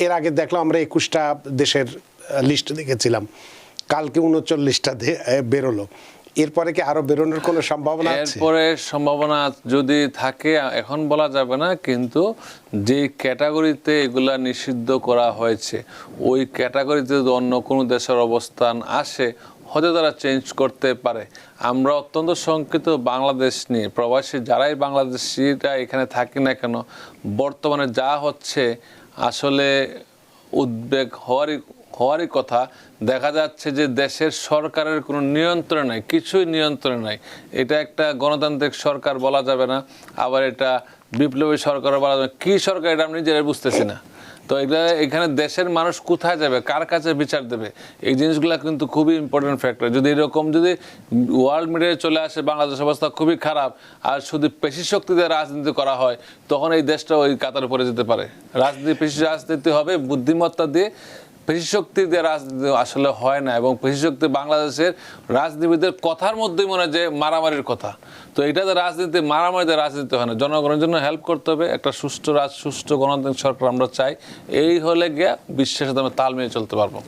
এর আগে দেখলাম আমরা 21টা দেশের লিস্ট দেখেছিলাম, কালকে 39টা বেরোলো। এরপরে কি আরো বেরোনোর কোনো সম্ভাবনা আছে? এরপরে সম্ভাবনা যদি থাকে এখন বলা যাবে না, কিন্তু যে ক্যাটাগরিতে এগুলা নিষিদ্ধ করা হয়েছে ওই ক্যাটাগরিতে যদি অন্য কোনো দেশের অবস্থান আসে হয়তো তারা চেঞ্জ করতে পারে। আমরা অত্যন্ত শঙ্কিত বাংলাদেশ নিয়ে, প্রবাসী যারাই বাংলাদেশিরা এখানে থাকি না কেন, বর্তমানে যা হচ্ছে আসলে উদ্বেগ হওয়ারই কথা। দেখা যাচ্ছে যে দেশের সরকারের কোনো নিয়ন্ত্রণ নাই, কিছুই নিয়ন্ত্রণ নাই। এটা একটা গণতান্ত্রিক সরকার বলা যাবে না, আবার এটা বিপ্লবী সরকারও বলা যাবে না। কী সরকার এটা আমি নিজেরাই বুঝতেছি না। তো এখানে দেশের মানুষ কোথায় যাবে, কার কাছে বিচার দেবে, এই জিনিসগুলো কিন্তু খুবই ইম্পর্টেন্ট ফ্যাক্টর। যদি এরকম যদি ওয়ার্ল্ড মিডিয়ায় চলে আসে বাংলাদেশ অবস্থা খুবই খারাপ, আর শুধু পেশি শক্তিতে রাজনীতি করা হয়, তখন এই দেশটা ওই কাতারে পড়ে যেতে পারে। পেশি রাজনীতি হবে বুদ্ধিমত্তা দিয়ে, পেশি শক্তি দিয়ে রাজনীতি আসলে হয় না। এবং পেশি শক্তি বাংলাদেশের রাজনীতিবিদদের কথার মধ্যেই মনে হয় যে মারামারির কথা। তো এটাতে রাজনীতি, মারামারিতে রাজনীতি হয় না। জনগণের জন্য হেল্প করতে হবে, একটা সুষ্ঠু গণতান্ত্রিক সরকার আমরা চাই। এই হলে গিয়া বিশ্বের সাথে আমরা তাল মিলিয়ে চলতে পারবো।